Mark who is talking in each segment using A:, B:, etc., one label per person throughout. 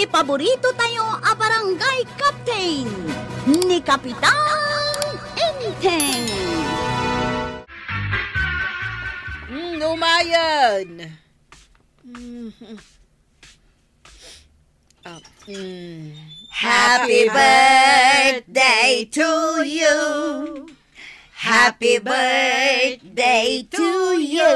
A: Ti paborito tayo a barangay captain ni Kapitan Enteng.
B: Umayan.
A: Happy birthday to you. Happy birthday to you.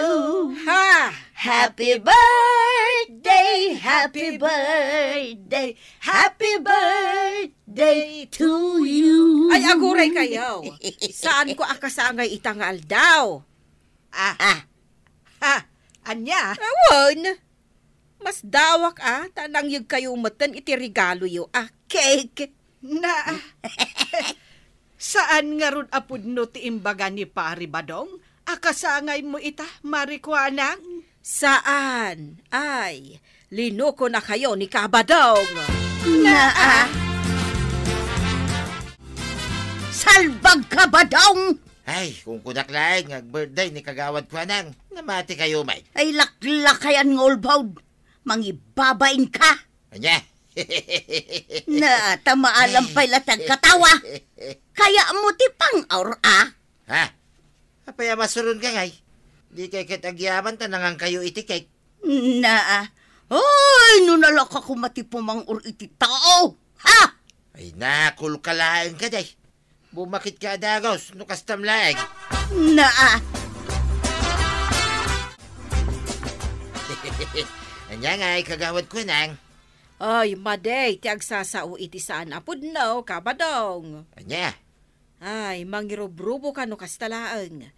B: Ha!
A: Happy birthday, happy birthday, happy birthday to you.
B: Ay, aguray kayo. Saan ko akasangay itangal daw?
C: Anya?
B: Awan. Mas dawak tanang yung kayo matan iti regalo yo cake.
C: Na, saan nga ron apod no ti imbaga ni Pari Badong? Akasangay mo ita, marikwanang?
B: Saan? Ay, linuko na kayo ni Kabadong.
A: Salbag ka ba daw?
D: Ay, kung kunak laing birthday ni Kagawad ko nang namati kayo may.
A: Ay laklakayan ng olbawd. Mangibabain ka.
D: Anya?
A: Na tamaalam pa'y latag katawa. Kaya mo ti pang
D: Ha? Apaya masurun ka ngay? Di kay katagyaman tanangang kayo itikay.
A: Ay, nunalak ako matipumang or iti tao. Ha?
D: Ay, nakul ka laing ka day. Bumakit ka adagos, nukastam laing. Anya ngay, Kagawad ko nang.
B: Ay, maday, ti agsasao iti saan apod no, Kabadong.
D: Anya?
B: Ay, mangirubrubo ka no kastalaang.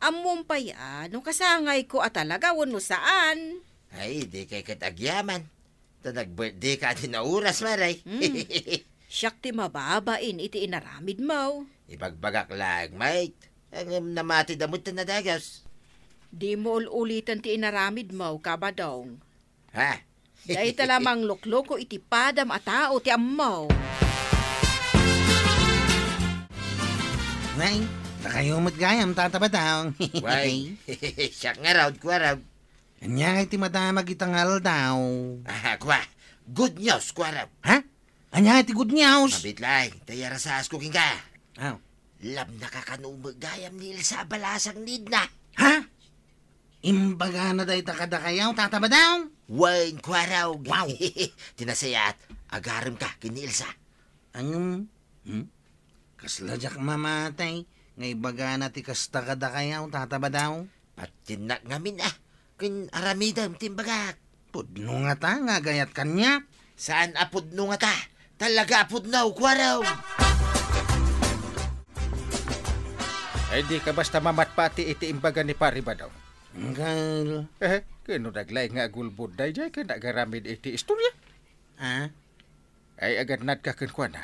B: Amumpay no kasangay ko at talaga no saan.
D: Ay, di kay katagyaman. Nag-birthday ka din na oras, maray.
B: Siyak ti mababain iti inaramid mo.
D: Ibagbagak lang, mate. Ang namati damot na dagos.
B: Di mo ulitan ti inaramid mo, Kabadong.
D: Ha?
B: Dahil talamang lukloko iti padam at tao ti ammo.
E: Nay, nakayumot gayam tatabadaw.
D: Why? Siyak nga raw, kwa raw.
E: Anya iti madamag itangal daw.
D: Kwa. Good news, kwa raw.
E: Ha? Anya iti good news?
D: Mabit lang, tayara sa askuking ka.
E: Aw.
D: Lab nakakanumag gayam ni Ilsa balasang need na.
E: Ha? Imbaga na dahi takadakayaw tatabadaw?
D: Wine, kwa raw.
E: Wow.
D: Tinasayat, agarim ka kini Ilsa.
E: Kasladyak mamatay. Ngay baga na ti kasta kadakayaw tatabadaw?
D: Patinak ngamin kin aramidam timbagak.
E: Pudno nga ta, nga gayat kanya.
D: Saan apudno nga ta? Talaga apudnaw, kwa raw.
F: Ay di ka basta mamatpati iti imbaga ni Pari Badong.
E: Gal.
F: Kano naglay nga gulbod day jay ka nagaramid iti istorya. Ay agad nad ka kwa na.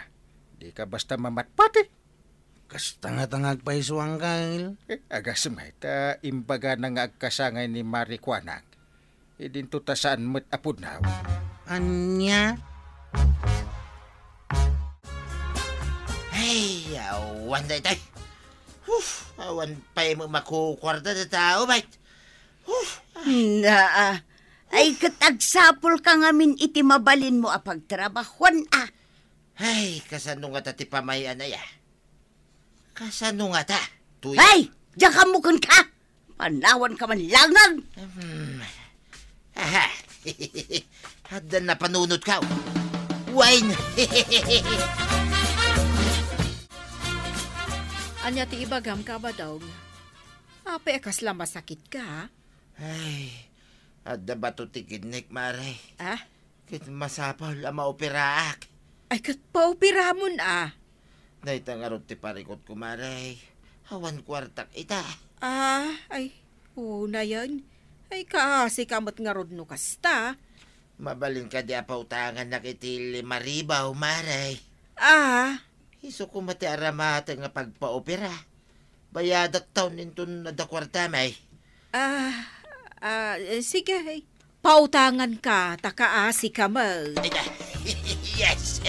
F: Di ka basta mamatpati.
E: Kasta nga tangag paisuang kail.
F: Agasmay ta imbaga na nga agkasangay ni Marikwanang. Idinto ta saan met apod na.
E: Anya?
D: Hey, awan day tay. Awan pa'y mo makukwarta na tao, mate.
A: Ay katagsapol ka ngamin iti mabalin mo apagtrabahuan
D: Ay, kasano nga ta ti pamayan na ya? Kasano nga ta?
A: Ay, diyan ka mukon ka! Panawan ka man langan!
D: Hadan na panunod ka. Wine!
B: Anya ti ibagam, Kabadong. Ape kasla masakit ka,
D: Ay, adda ba to ti kidnik, mare? Kit masapaw maoperaak.
B: Ay, kat paupira mo na.
D: Naitangarot ti parikot ko, mare. Hawan kwartak ita.
B: Ay, una yan. Ay, kasi kamot nga rod no kasta.
D: Mabalin ka di apautangan na kiti maribaw, mare. Iso ko mati aramata nga pagpa-opera. Bayadak taon nito nadakwarta, may.
B: Sige. Pautangan ka, takaasi ka mo.
D: Yes!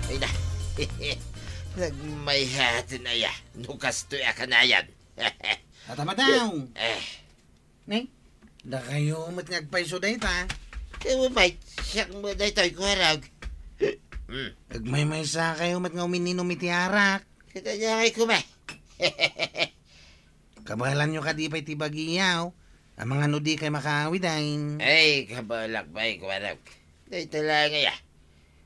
D: Ay na. Nagmayhati na ya. Nukas to ya kanayan.
E: Tatabadaw. Nay, Da kayo mat ngagpaiso day ta.
D: Kaya may siyak mo na ito'y kuwarag.
E: Agmay sa kayo mat nga umininom iti arak.
D: Kita niya kay kumay.
E: Kabalan nyo ka di pa iti bagiyaw. Ang mga nudi kay makaawidain.
D: Ay, kabalak ba kuwarag. Dito lang nga.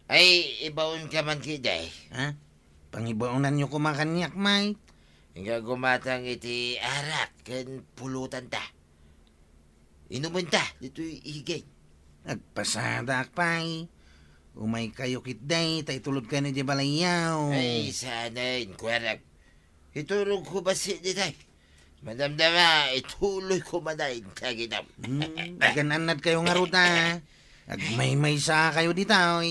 D: Ay, ibaon ka man kiday.
E: Ha? Pangibaunan nyo kumakanyak, may.
D: Hingga gumatang iti arak kan pulutan ta. Inuman ta, dito'y higay.
E: Nagpasada akpay. Umay kayo kitday, tay tulod ka ni di balayaw.
D: Ay, sanayin, kuwarag. Iturog ko ba si ditay? Madamdama, ituloy ko manayin kaginam.
E: Gananad kayo nga ruta. Agmay sa kayo ditaw.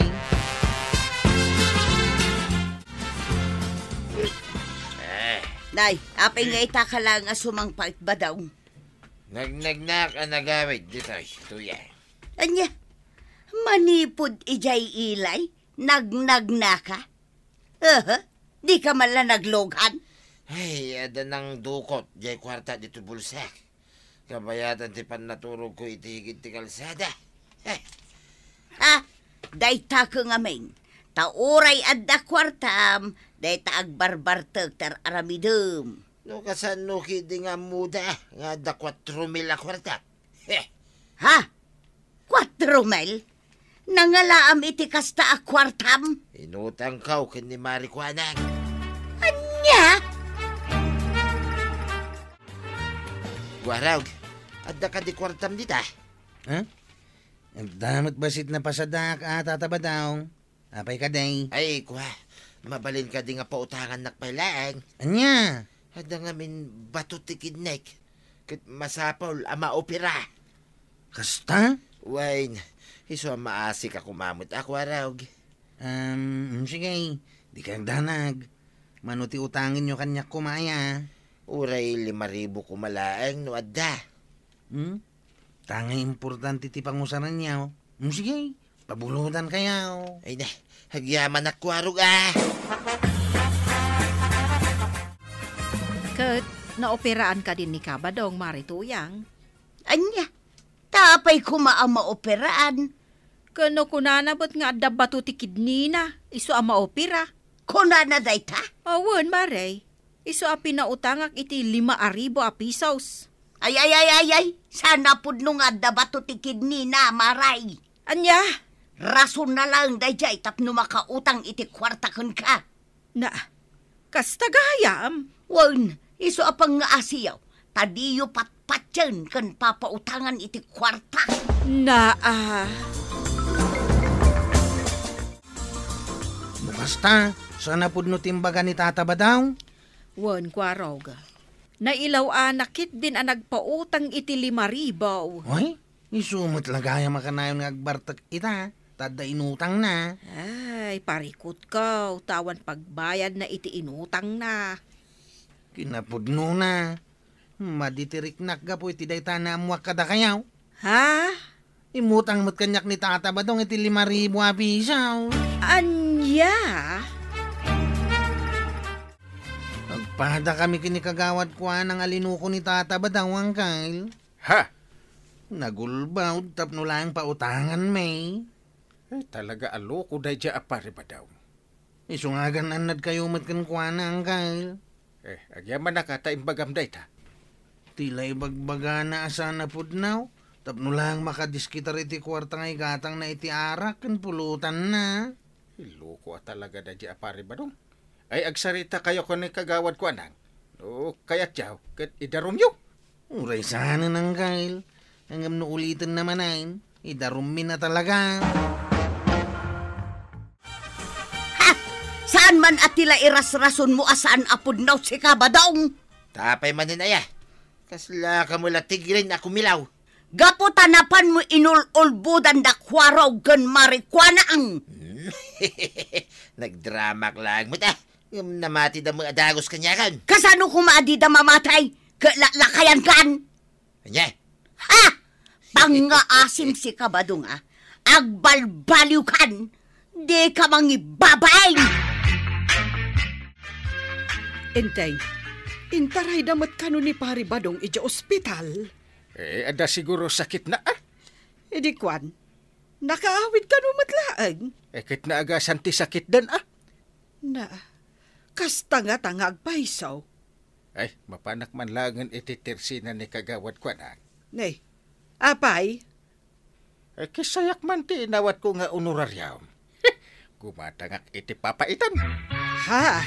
A: Nay, apay nga itaka lang nga sumangpait ba daw?
D: Nagnagnak ang nagawid ditay, tuya.
A: Anya, manipod ijay ilay, nagnagnaka. Di ka man lang nagloghan.
D: Ay, ada ng dukot, jay kwarta dito bulsak. Kabayatan ti pan naturog ko itigid ti kalsada.
A: Day ta ka nga men. Tauray adda kwartam, day ta agbarbartag tar aramidum.
D: No kasan no kidi nga muda, nga da 4,000 a kwarta.
A: Ha? 4,000? Nangalaam iti kasta a kwartam?
D: Inutang kaw kin ni Marikwanang.
A: Anya?
D: Guaraw, adda ka di kwartam dita.
E: Ha? Ang damat basit na pasadak tataba daw. Apay ka day.
D: Ay, kwa, mabalin ka di nga pautangan nakpailaan.
E: Anya?
D: Adda nga min bato ti kidnek. Kit masapol, ama opera.
E: Kasta?
D: Wine, iso maasik ako mamut ako araw.
E: Sige. Di kang danag. Manuti utangin nyo kanyak kumaya.
D: Uray 5,000 kumalaang no adda.
E: Tangay importante ti pangusaran niya. Sige. Pabulutan kayaw.
D: Ay na, hagyaman ako arog
B: Kat, naoperaan ka din ni Kabadong, Marituyang.
A: Anya? Tapay ko maoperaan.
B: Kano kunanabot nga adda bato ti kidney na, iso ang maopera.
A: Kuna na day ta?
B: Awan, Maray. Iso a pinautangak iti 5,000 a pesos.
A: Ay. Sana pud nung adda bato ti kidney na, maray.
B: Anya?
A: Rason na lang day jay tapno makautang iti kwarta kun ka.
B: Na, kastagayam.
A: Wan, iso apang nga asiyaw. Tadiyo patpatyan kan papautangan iti kwarta.
B: Na,
E: Bukasta, sana pud no timbaga ni tataba daw.
B: Wan, kwarog. Nailaw nakit din ang nagpautang iti 5,000.
E: Hoy, isumot lagaya makanayon nga agbartak ita. Tada inutang na.
B: Ay, parikot ka. Tawan pagbayad na iti inutang na.
E: Kinapudno na. Maditiriknak ka po iti dayta na amuak kada kayaw.
B: Ha?
E: Imutang mo't kanyak ni tata ba dong iti 5,000 a pisaw.
B: Anya?
E: Pagpada kami kinikagawad ko ng alinuko ni tata ba daw ang kail.
F: Ha?
E: Nagulbaw tapno lang pautangan may.
F: Ay, talaga aloko day dya apari ba daw?
E: Isungagan anad kayo matkan kwa na ang kail.
F: Agyaman na kata imbagam day ta.
E: Tila ibagbaga na asana pudnaw. Tapno lang makadiskitar iti kwarta ngay gatang na iti arak kan pulutan na.
F: Iloko talaga day dya apari ba dong? Ay, agsarita kayo ko ni kagawad ko anang. O, kaya tiyaw, kat idarom yun.
E: Uray sana ng kail. Hanggang no ulitin naman ay, idarumin na talaga.
A: Ha? Saan man at tila iras-rason mo asaan apod na si Kabadong?
D: Tapay man din aya. Kasla ka mula tigrin ako milaw.
A: Gapo tanapan mo inululbudan da kwaraw gan Marikwanang.
D: Nagdramak lang mo ta. Yung namati da mga dagos kanyakan.
A: Kasano kumaadi da mamatay? Lakayan kan?
D: Anya?
A: Ha? Pangaasim si Kabadong agbalbaliw kan. Di ka mangibabay.
C: Intay, intaray damat kano ni Pari Badong ija ospital.
F: Ada siguro sakit na
C: Di kwan, nakaawid ka no matlaang.
F: Kit na aga santi sakit dan
C: Na, kas tanga-tanga agpaisaw.
F: Ay, mapanak man langan ititirsinan ni kagawad ko na.
C: Nay, apay?
F: Kisayak man ti inawat ko nga honorarium. Gumatangak iti papaitan.
C: Ha?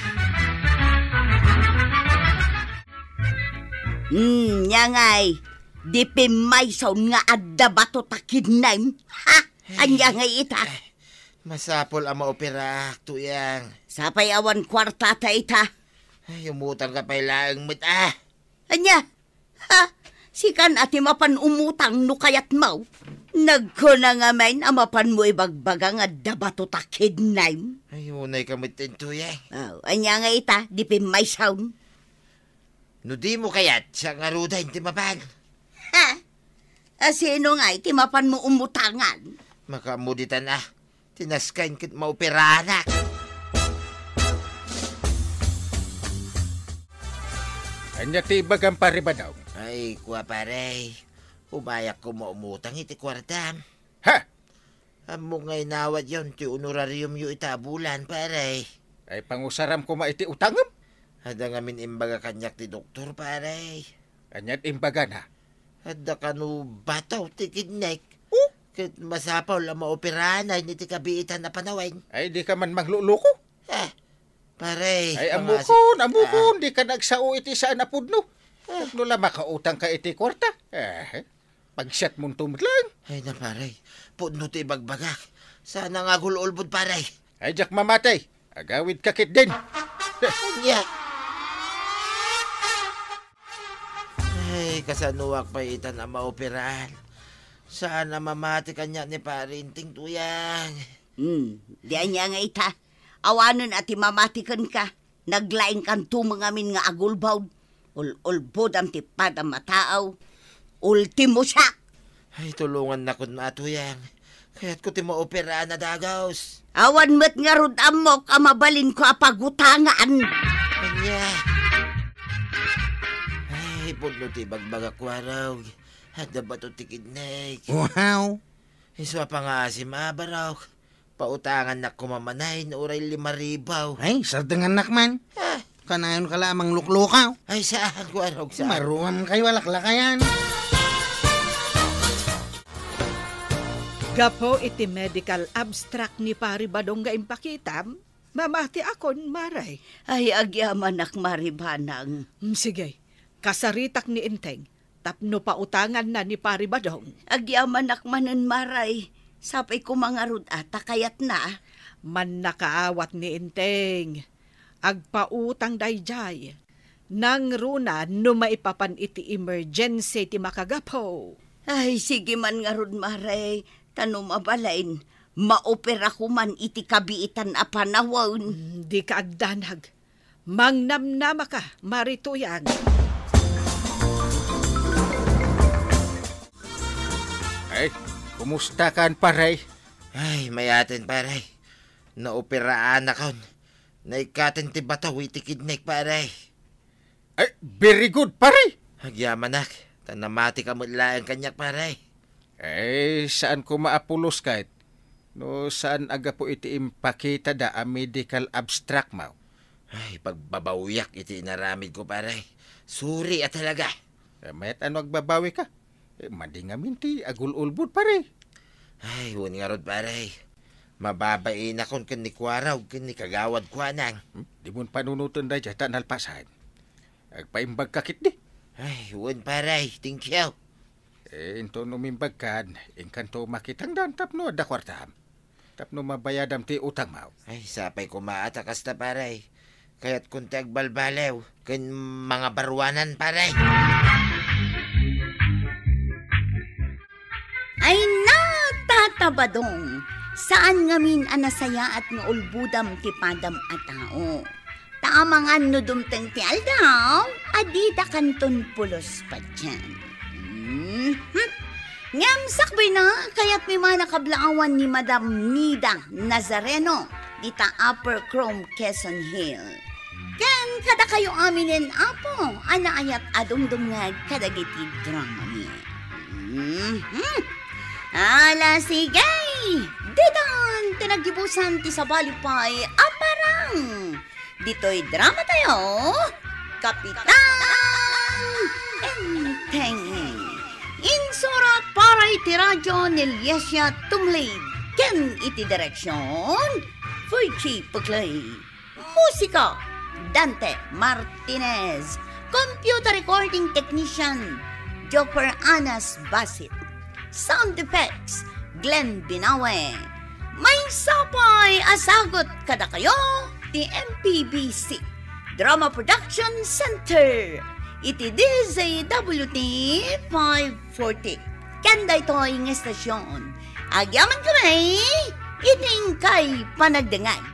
A: Nyangay, di pimaysaw nga adda bato takidnaim. Ha? Anya nga ita.
D: Masapol ang maopera, tuyang.
A: Sapay awan kwarta ta ita.
D: Ay, umutang ka pa ilang mit,
A: Anya? Ha? Sikan ati mapan umutang no kayat mau. Nagko na nga main amapan mo ibagbaga nga dabato takidnaim.
D: Ay, unay ka mit din, tuyang.
A: Anya nga ita, di pimaysaw.
D: No di mo kayat, siya nga ruda, hindi mapal.
A: Ha? Sino nga iti mapan mo umutangan?
D: Makamuditan tinaskain kit maoperanak.
F: Anya ti ibagang paribadaw.
D: Ay, kuwa pare. Umayak ko maumutang iti kwartam.
F: Ha?
D: Amo nga inawad yon, ti honorarium yu itabulan, pare.
F: Ay pangusaram ko maiti utangam.
D: Hada nga min imbaga kanyak ti doktor, pare.
F: Anyat imbaga na.
D: Hada kanu bataw ti kidnek. Kit masapaw la maoperahan ay niti kabiitan na panawin.
F: Ay di ka man magluluko.
D: Pare.
F: Ay amukon, di ka nagsao iti sa anapudno. No la makautang ka iti kwarta. Pagsyat mong tumutlang.
D: Ay na pare, pudno ti bagbagak. Sana nga gululbod, pare.
F: Ay jak mamatay, agawid kakit din.
D: Yeah. Ay, kasanuwak pa itan ang maoperahan. Sana mamati kanya ni parinting, tuyang.
A: Di anya nga ita. Awanon ati mamatikan ka. Naglaing kan tumangamin nga agulbawd. Ulbod ang tipad ang mataaw. Ultimo siya.
D: Ay, tulungan na kun matuyang. Kaya't ko ti maoperahan na dagaws.
A: Awan met nga rod amok amabalin ko apagutangan.
D: Kanya. Ay, pudno ti bagbaga kwaraw. Hada ba ito ti kidnek?
E: Wow!
D: Iswa pa nga si Mabaraw. Pautangan na kumamanay na uray 5,000.
E: Ay, sardangan nakman. Kanayon ka lamang luklukaw.
D: Ay, saan kwaraw saan?
E: Maruam kayo alaklakayan.
C: Gapo iti medical abstract ni Pari Badong nga impakitam, mamati akon, maray.
A: Ay, agyaman ak maribanang.
C: Sige, kasaritak ni Inteng, tapno pautangan na ni Pari Badong.
A: Agyaman ak manen maray. Sapay ko mga rod ata kayat na.
C: Man nakaawat ni Inteng. Agpautang dayjay. Nang runa no maipapan iti emergency ti makagapo.
A: Ay, sige man nga rod maray. Tanong mabalain, maopera ko man iti kabiitan a panawon.
C: Di ka agdanag. Mangnamnama ka, marituyan.
F: Ay, kumusta kan paray?
D: Ay, mayatin, pare. Naoperaan na kon. Naikatin ti bataw iti kidnek, pare.
F: Ay, very good paray.
D: Hagyamanak, tanamati ka mula ang kanyak, pare.
F: Ay, saan ko maapulos kahit? No, saan aga po iti impakita da a medical abstract mo?
D: Ay, pagbabawiyak iti inaramid ko, pare. Suri at talaga.
F: Mayat ano agbabawi ka? Mandingamin ti agul-ulbud pare.
D: Ay, huwag nga rod, pare. Mababain akong kanikwaraw, kanikagawad ko anang.
F: Di mo panunutan da dyan, tanalpasan. Agpaimbag kakit di.
D: Ay, huwag, pare. Thank you.
F: Into numimbag kan, inkanto makitang dan tapno da kwartam. Tapno mabayadam ti utang mo.
D: Ay, sapay ko maatakas na, pare. Kaya't kunti agbalbalew, kan mga barwanan, pare.
A: Ay na, tatabadong. Saan ngamin anasaya at nga ulbudam ti padam a tao. Tamangan no dumteng ti aldaw, adida kanton pulos pa dyan. Ngam sakbay na, kaya't may mga nakablaawan ni Madam Nida Nazareno, dita Upper Chrome, Quezon Hill. Ken kada kayo aminin apo, anaayat adungdungag kadagiti drama ni. Ala sige, didan tinagibusan ti sa balipay aparang. Dito'y drama tayo, Kapitan Enteng. Insura para iti radyo ni Liesia Tumlid. Ken iti direksyon, Fuji Puglay. Musika, Dante Martinez. Computer recording technician, Joper Anas Basit. Sound effects, Glenn Binawe. May sapay asagot kada kayo, ti MPBC Drama Production Center. Iti DZWT 540. Kanda ito ang estasyon. Agyaman kami, iting kay panagdangag.